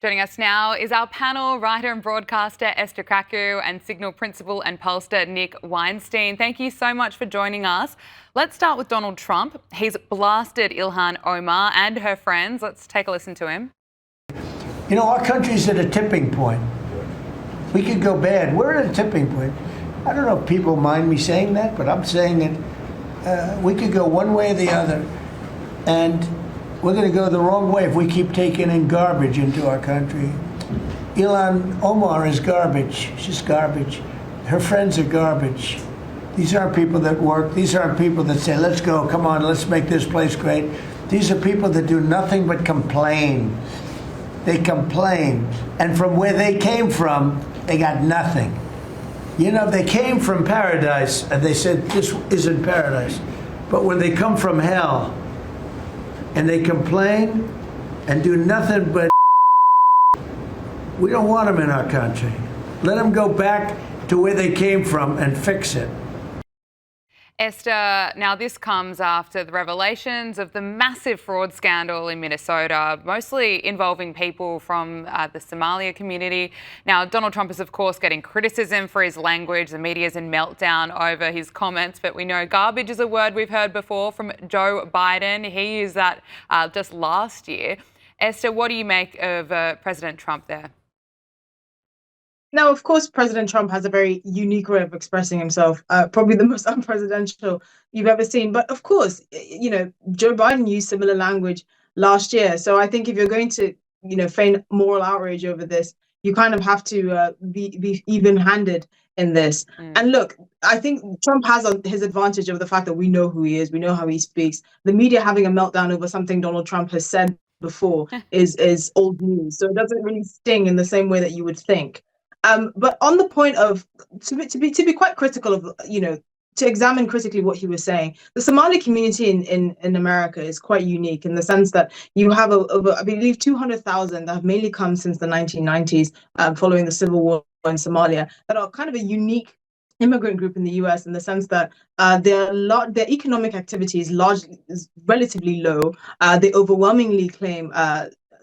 Joining us now is our panel, writer and broadcaster Esther Krakue and Signal principal and pollster Nick Weinstein. Thank you so much for joining us. Let's start with Donald Trump. He's blasted Ilhan Omar and her friends. Let's take a listen to him. You know, our country's at a tipping point. We could go bad. We're at a tipping point. I don't know if people mind me saying that, but I'm saying it. We could go one way or the other. And we're going to go the wrong way if we keep taking in garbage into our country. Ilhan Omar is garbage. She's garbage. Her friends are garbage. These aren't people that work. These aren't people that say, let's go, come on, let's make this place great. These are people that do nothing but complain. They complain. And from where they came from, they got nothing. You know, they came from paradise, and they said, this isn't paradise. But when they come from hell, and they complain and do nothing but we don't want them in our country. Let them go back to where they came from and fix it. Esther, now this comes after the revelations of the massive fraud scandal in Minnesota, mostly involving people from the Somalia community. Now, Donald Trump is, of course, getting criticism for his language. The media's in meltdown over his comments, but we know garbage is a word we've heard before from Joe Biden. He used that just last year. Esther, what do you make of President Trump there? Now, of course, President Trump has a very unique way of expressing himself, probably the most unpresidential you've ever seen. But of course, you know, Joe Biden used similar language last year. So I think if you're going to, you know, feign moral outrage over this, you kind of have to be even-handed in this. And look, I think Trump has his advantage of the fact that we know who he is, we know how he speaks. The media having a meltdown over something Donald Trump has said before is old news. So it doesn't really sting in the same way that you would think. But on the point of to be quite critical of, you know, to examine critically what he was saying, the Somali community in America is quite unique in the sense that you have over, I believe, 200,000 that have mainly come since the 1990s, following the civil war in Somalia, that are kind of a unique immigrant group in the US in the sense that their economic activity is relatively low. They overwhelmingly claim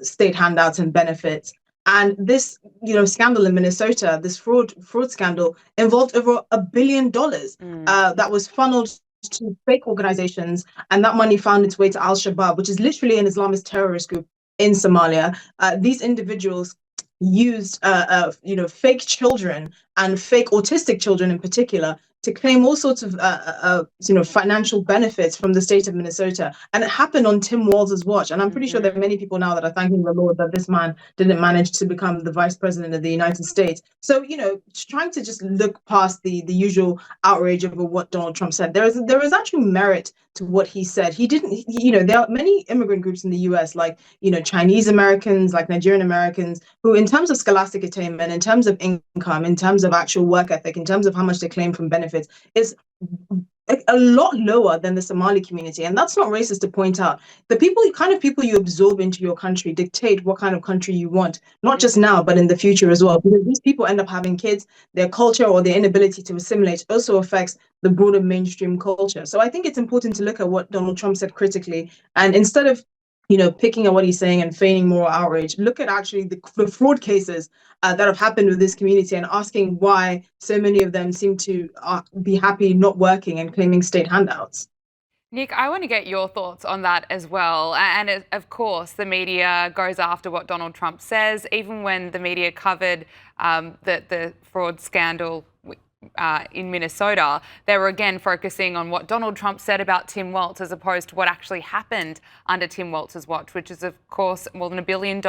state handouts and benefits. And this, you know, scandal in Minnesota, this fraud scandal, involved over $1 billion that was funneled to fake organizations, and that money found its way to Al-Shabaab, which is literally an Islamist terrorist group in Somalia. These individuals used, you know, fake children and fake autistic children in particular to claim all sorts of, you know, financial benefits from the state of Minnesota. And it happened on Tim Walz's watch. And I'm pretty sure there are many people now that are thanking the Lord that this man didn't manage to become the vice president of the United States. So, you know, trying to just look past the usual outrage over what Donald Trump said, there is actually merit to what he said. He didn't, you know, there are many immigrant groups in the US, like, you know, Chinese Americans, like Nigerian Americans, who in terms of scholastic attainment, in terms of income, in terms of actual work ethic, in terms of how much they claim from benefits, is a lot lower than the Somali community. And that's not racist to point out. The kind of people you absorb into your country dictate what kind of country you want, not just now, but in the future as well. Because these people end up having kids, their culture or their inability to assimilate also affects the broader mainstream culture. So I think it's important to look at what Donald Trump said critically. And instead of, you know, picking at what he's saying and feigning moral outrage, look at actually the fraud cases that have happened with this community and asking why so many of them seem to be happy not working and claiming state handouts. Nick, I want to get your thoughts on that as well. And of course, the media goes after what Donald Trump says, even when the media covered the fraud scandal in Minnesota, they were again focusing on what Donald Trump said about Tim Walz as opposed to what actually happened under Tim Walz's watch, which is, of course, more than $1 billion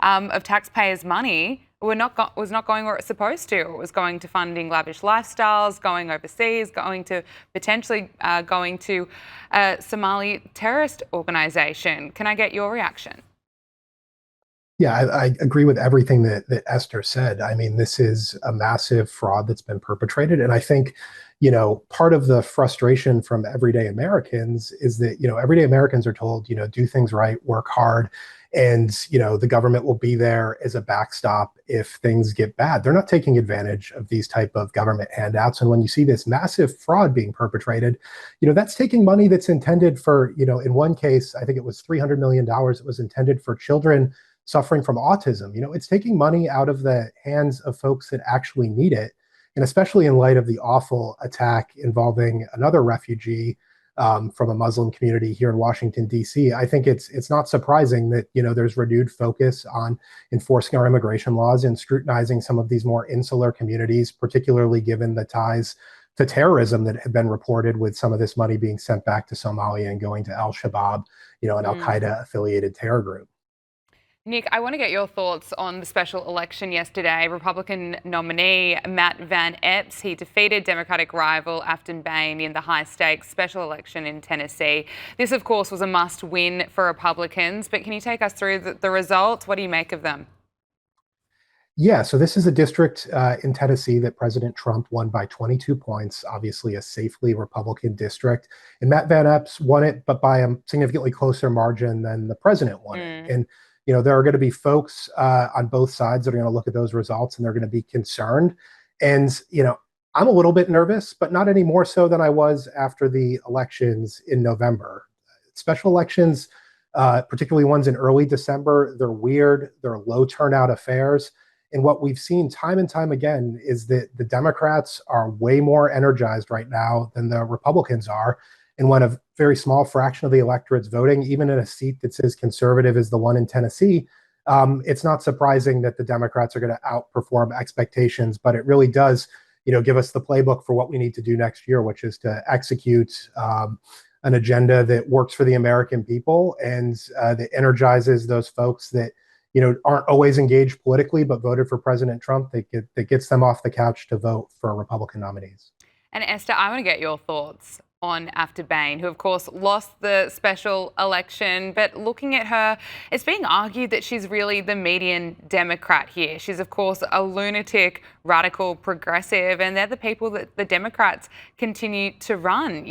of taxpayers' money was not going where it's supposed to. It was going to funding lavish lifestyles, going overseas, going to potentially going to a Somali terrorist organization. Can I get your reaction? Yeah, I agree with everything that Esther said. I mean, this is a massive fraud that's been perpetrated. And I think, you know, part of the frustration from everyday Americans is that, you know, everyday Americans are told, you know, do things right, work hard, and, you know, the government will be there as a backstop if things get bad. They're not taking advantage of these type of government handouts. And when you see this massive fraud being perpetrated, you know, that's taking money that's intended for, you know, in one case, I think it was $300 million. It was intended for children suffering from autism. It's taking money out of the hands of folks that actually need it. And especially in light of the awful attack involving another refugee from a Muslim community here in Washington, D.C., I think it's not surprising that, there's renewed focus on enforcing our immigration laws and scrutinizing some of these more insular communities, particularly given the ties to terrorism that have been reported, with some of this money being sent back to Somalia and going to Al-Shabaab, an Al-Qaeda affiliated terror group. Nick, I want to get your thoughts on the special election yesterday. Republican nominee Matt Van Epps, he defeated Democratic rival Afton Bain in the high-stakes special election in Tennessee. This, of course, was a must-win for Republicans, but can you take us through the results? What do you make of them? Yeah, so this is a district in Tennessee that President Trump won by 22 points, obviously a safely Republican district. And Matt Van Epps won it, but by a significantly closer margin than the president won it. And there are going to be folks on both sides that are going to look at those results and they're going to be concerned. And, I'm a little bit nervous, but not any more so than I was after the elections in November. Special elections, particularly ones in early December, they're weird, they're low turnout affairs. And what we've seen time and time again is that the Democrats are way more energized right now than the Republicans are. And when a very small fraction of the electorate's voting, even in a seat that's as conservative as the one in Tennessee, it's not surprising that the Democrats are going to outperform expectations. But it really does, give us the playbook for what we need to do next year, which is to execute an agenda that works for the American people and that energizes those folks that aren't always engaged politically, but voted for President Trump, that gets them off the couch to vote for Republican nominees. And Esther, I want to get your thoughts on Afton Bain, who, of course, lost the special election. But looking at her, it's being argued that she's really the median Democrat here. She's, of course, a lunatic, radical, progressive, and they're the people that the Democrats continue to run.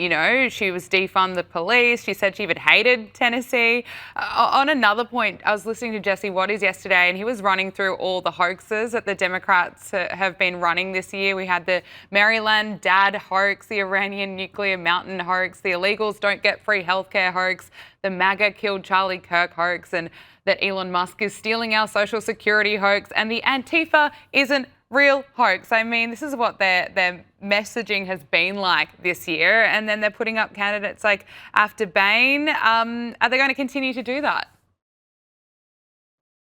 She was defund the police. She said she even hated Tennessee. On another point, I was listening to Jesse Watters yesterday, and he was running through all the hoaxes that the Democrats have been running this year. We had the Maryland dad hoax, the Iranian nuclear mountain hoax, the illegals don't get free healthcare hoax, the MAGA killed Charlie Kirk hoax, and that Elon Musk is stealing our social security hoax, and the Antifa isn't real hoax. I mean, this is what their messaging has been like this year, and then they're putting up candidates like Afton Bain. Are they going to continue to do that?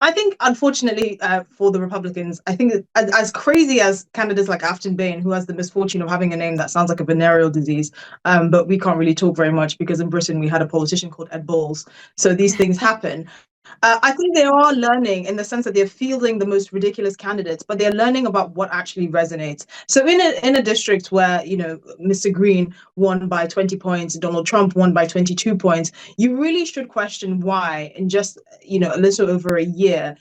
I think, unfortunately, for the Republicans, I think that as crazy as candidates like Afton Bain, who has the misfortune of having a name that sounds like a venereal disease, but we can't really talk very much because in Britain we had a politician called Ed Balls. So these things happen. I think they are learning in the sense that they're fielding the most ridiculous candidates, but they're learning about what actually resonates. So in a district where, Mr. Green won by 20 points, Donald Trump won by 22 points, you really should question why in just, a little over a year,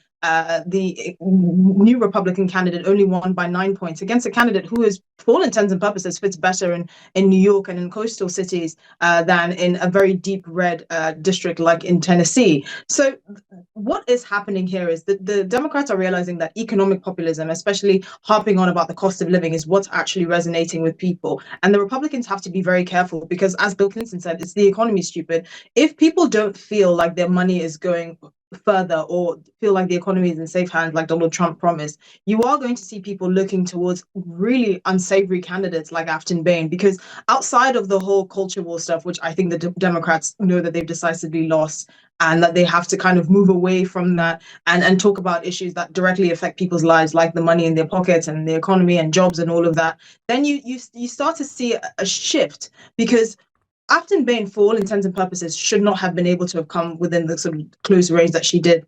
the new Republican candidate only won by 9 points against a candidate who is, for all intents and purposes, fits better in New York and in coastal cities than in a very deep red district like in Tennessee. So what is happening here is that the Democrats are realizing that economic populism, especially harping on about the cost of living, is what's actually resonating with people. And the Republicans have to be very careful because, as Bill Clinton said, it's the economy, stupid. If people don't feel like their money is going further or feel like the economy is in safe hands like Donald Trump promised, you are going to see people looking towards really unsavory candidates like Afton Bain, because outside of the whole culture war stuff, which I think the Democrats know that they've decisively lost and that they have to kind of move away from that and talk about issues that directly affect people's lives, like the money in their pockets and the economy and jobs and all of that, then you start to see a shift, because Afton Bain, for all intents and purposes, should not have been able to have come within the sort of close range that she did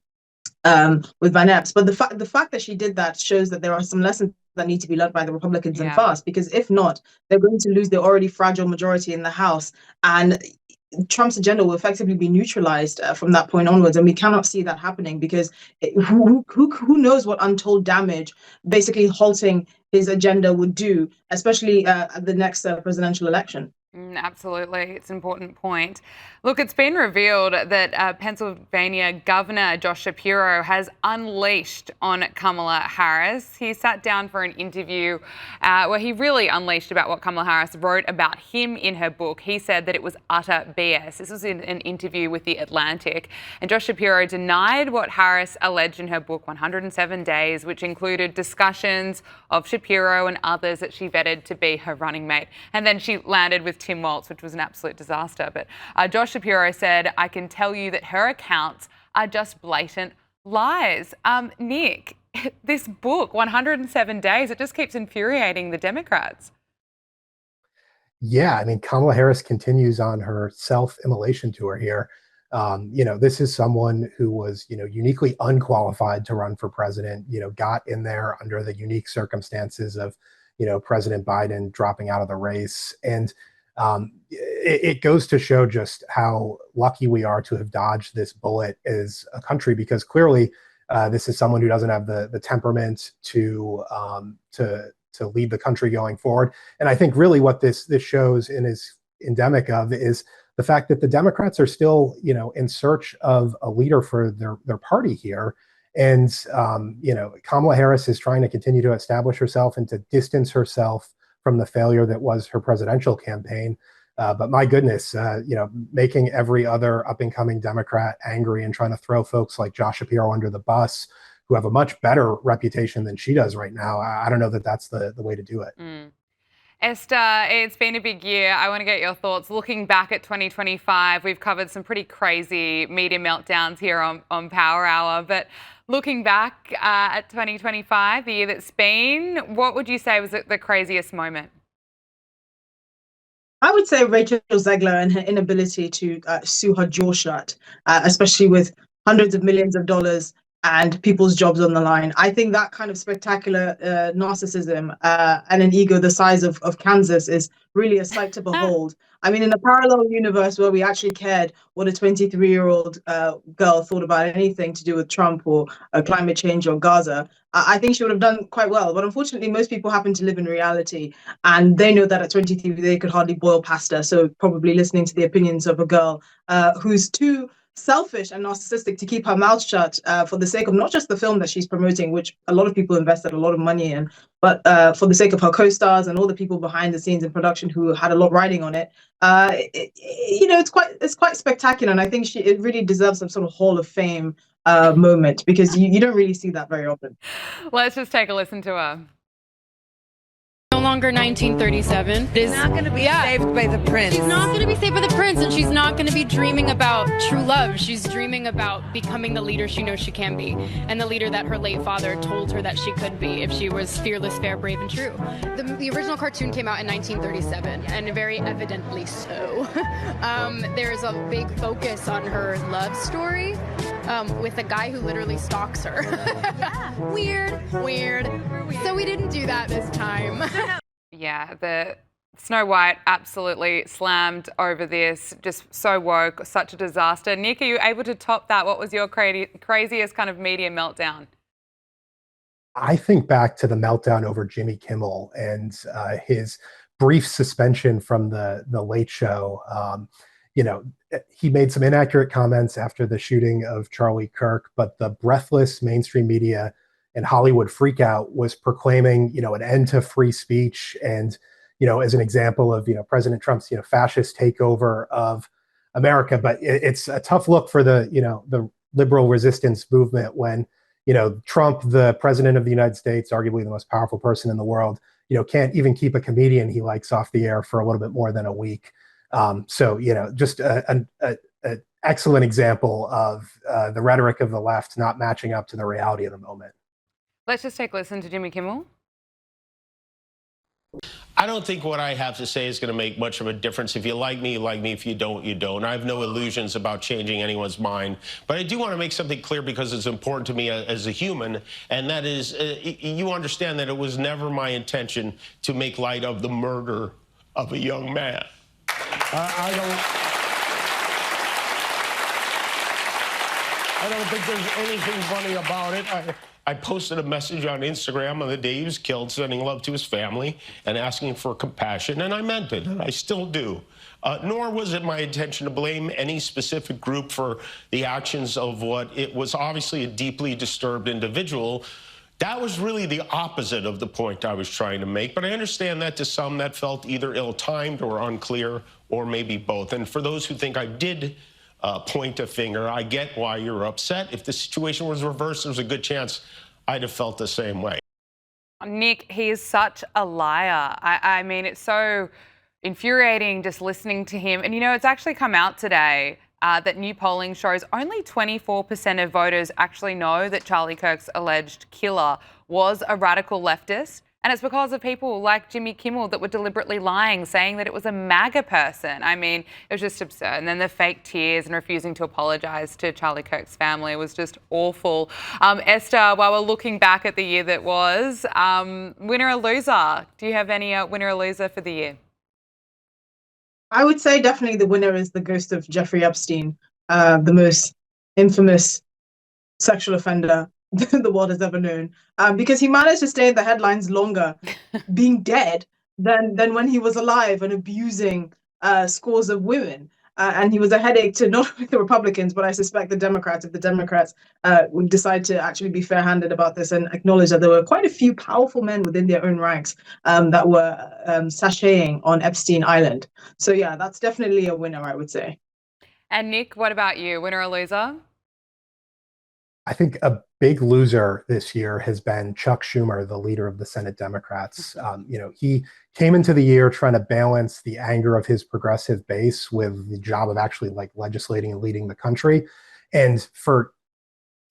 with Van Epps. But the fact that she did that shows that there are some lessons that need to be learned by the Republicans and fast, because if not, they're going to lose their already fragile majority in the House, and Trump's agenda will effectively be neutralized from that point onwards. And we cannot see that happening because who knows what untold damage basically halting his agenda would do, especially at the next presidential election. Absolutely. It's an important point. Look, it's been revealed that Pennsylvania Governor Josh Shapiro has unleashed on Kamala Harris. He sat down for an interview where he really unleashed about what Kamala Harris wrote about him in her book. He said that it was utter BS. This was in an interview with The Atlantic. And Josh Shapiro denied what Harris alleged in her book, 107 Days, which included discussions of Shapiro and others that she vetted to be her running mate. And then she landed with Tim Walz, which was an absolute disaster. But Josh Shapiro said, I can tell you that her accounts are just blatant lies. Nick, this book, 107 Days, it just keeps infuriating the Democrats. Yeah, I mean, Kamala Harris continues on her self-immolation tour here. This is someone who was, uniquely unqualified to run for president, got in there under the unique circumstances of, President Biden dropping out of the race. And it goes to show just how lucky we are to have dodged this bullet as a country, because clearly this is someone who doesn't have the temperament to lead the country going forward. And I think really what this shows and is endemic of is the fact that the Democrats are still, in search of a leader for their party here. And, Kamala Harris is trying to continue to establish herself and to distance herself from the failure that was her presidential campaign. But my goodness, making every other up and coming Democrat angry and trying to throw folks like Josh Shapiro under the bus, who have a much better reputation than she does right now. I don't know that that's the way to do it. Esther, it's been a big year. I want to get your thoughts. Looking back at 2025, we've covered some pretty crazy media meltdowns here on Power Hour. But looking back at 2025, the year that's been, what would you say was the craziest moment? I would say Rachel Zegler and her inability to sue her jaw shut, especially with hundreds of millions of dollars and people's jobs on the line. I think that kind of spectacular narcissism and an ego the size of Kansas is really a sight to behold. I mean, in a parallel universe where we actually cared what a 23-year-old girl thought about anything to do with Trump or climate change or Gaza, I think she would have done quite well. But unfortunately, most people happen to live in reality, and they know that at 23, they could hardly boil pasta. So probably listening to the opinions of a girl who's too selfish and narcissistic to keep her mouth shut for the sake of not just the film that she's promoting, which a lot of people invested a lot of money in, but for the sake of her co-stars and all the people behind the scenes in production who had a lot riding on it. It's quite spectacular, and I think it really deserves some sort of Hall of Fame moment, because you don't really see that very often. Let's just take a listen to her. No longer 1937. She's not going to be saved by the prince. She's not going to be saved by the prince, and she's not going to be dreaming about true love. She's dreaming about becoming the leader she knows she can be, and the leader that her late father told her that she could be if she was fearless, fair, brave, and true. The original cartoon came out in 1937, and very evidently so. There's a big focus on her love story with a guy who literally stalks her. Weird. So we didn't do that this time. Yeah, the Snow White absolutely slammed over this, just so woke, such a disaster. Nick, are you able to top that? What was your craziest kind of media meltdown? I think back to the meltdown over Jimmy Kimmel and his brief suspension from the Late Show. He made some inaccurate comments after the shooting of Charlie Kirk, but the breathless mainstream media and Hollywood freakout was proclaiming, an end to free speech. And, as an example of, President Trump's, fascist takeover of America. But it's a tough look for the liberal resistance movement when, Trump, the president of the United States, arguably the most powerful person in the world, can't even keep a comedian he likes off the air for a little bit more than a week. Just an excellent example of the rhetoric of the left not matching up to the reality of the moment. Let's just take a listen to Jimmy Kimmel. I don't think what I have to say is going to make much of a difference. If you like me, you like me. If you don't, you don't. I have no illusions about changing anyone's mind. But I do want to make something clear because it's important to me as a human, and that is you understand that it was never my intention to make light of the murder of a young man. I I don't think there's anything funny about it. I posted a message on Instagram on the day he was killed, sending love to his family and asking for compassion, and I meant it, and I still do. Nor was it my intention to blame any specific group for the actions of what it was obviously a deeply disturbed individual. That was really the opposite of the point I was trying to make, but I understand that to some that felt either ill-timed or unclear, or maybe both. And for those who think I did point a finger, I get why you're upset. If the situation was reversed, there's a good chance I'd have felt the same way. Nick, he is such a liar. I mean, it's so infuriating just listening to him. And, you know, it's actually come out today that new polling shows only 24% of voters actually know that Charlie Kirk's alleged killer was a radical leftist. And it's because of people like Jimmy Kimmel that were deliberately lying, saying that it was a MAGA person. I mean, it was just absurd. And then the fake tears and refusing to apologise to Charlie Kirk's family was just awful. Esther, while we're looking back at the year that was, winner or loser? Do you have any winner or loser for the year? I would say definitely the winner is the ghost of Jeffrey Epstein, the most infamous sexual offender the world has ever known, because he managed to stay in the headlines longer being dead than when he was alive and abusing scores of women. And he was a headache to not only the Republicans, but I suspect the Democrats, if the Democrats would decide to actually be fair-handed about this and acknowledge that there were quite a few powerful men within their own ranks that were sashaying on Epstein Island. So yeah, that's definitely a winner, I would say. And Nick, what about you? Winner or loser? I think a big loser this year has been Chuck Schumer, the leader of the Senate Democrats. You know, he came into the year trying to balance the anger of his progressive base with the job of actually like legislating and leading the country. And for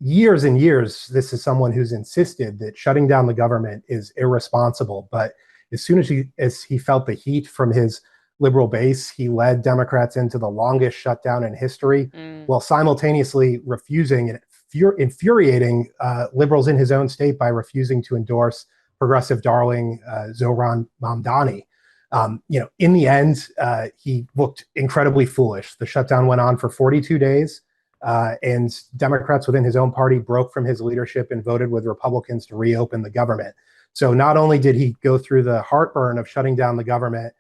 years and years, this is someone who's insisted that shutting down the government is irresponsible. But as soon as he felt the heat from his liberal base, he led Democrats into the longest shutdown in history, while simultaneously refusing and infuriating liberals in his own state by refusing to endorse progressive darling Zohran Mamdani. You know, in the end, he looked incredibly foolish. The shutdown went on for 42 days, and Democrats within his own party broke from his leadership and voted with Republicans to reopen the government. So not only did he go through the heartburn of shutting down the government,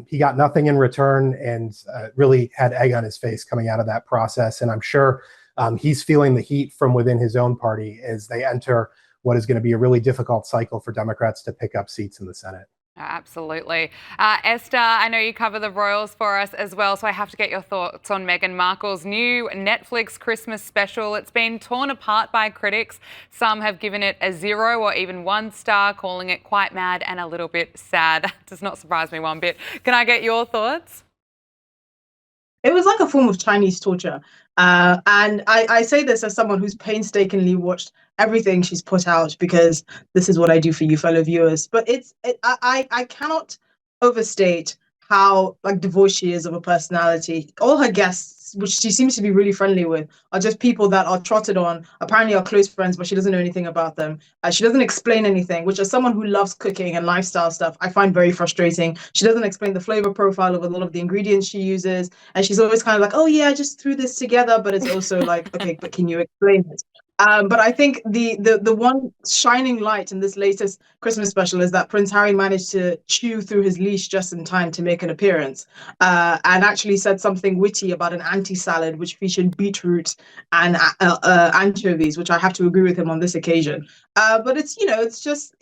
he got nothing in return and really had egg on his face coming out of that process. And I'm sure he's feeling the heat from within his own party as they enter what is going to be a really difficult cycle for Democrats to pick up seats in the Senate. Absolutely. Esther, I know you cover the royals for us as well, so I have to get your thoughts on Meghan Markle's new Netflix Christmas special. It's been torn apart by critics. Some have given it a 0 or even 1 star, calling it quite mad and a little bit sad. Does not surprise me one bit. Can I get your thoughts? It was like a form of Chinese torture. And I say this as someone who's painstakingly watched everything she's put out, because this is what I do for you, fellow viewers. But I cannot overstate how like devoid she is of a personality. All her guests, which she seems to be really friendly with, are just people that are trotted on, apparently are close friends, but she doesn't know anything about them. She doesn't explain anything, which as someone who loves cooking and lifestyle stuff, I find very frustrating. She doesn't explain the flavor profile of a lot of the ingredients she uses. And she's always kind of like, oh yeah, I just threw this together. But it's also like, okay, but can you explain it? But I think the one shining light in this latest Christmas special is that Prince Harry managed to chew through his leash just in time to make an appearance, and actually said something witty about an anti-salad which featured beetroot and anchovies, which I have to agree with him on this occasion. But it's, you know, it's just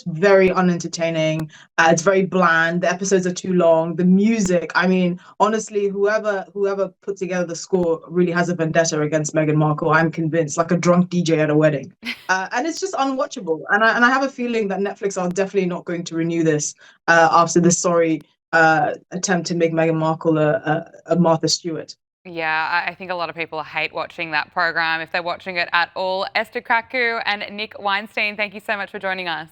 very unentertaining. It's very bland. The episodes are too long. The music, I mean, honestly, whoever put together the score really has a vendetta against Meghan Markle. I'm convinced, like a drunk DJ at a wedding, and it's just unwatchable. And I have a feeling that Netflix are definitely not going to renew this after this sorry attempt to make Meghan Markle a Martha Stewart. Yeah, I think a lot of people hate watching that program if they're watching it at all. Esther Krakue and Nick Weinstein, thank you so much for joining us.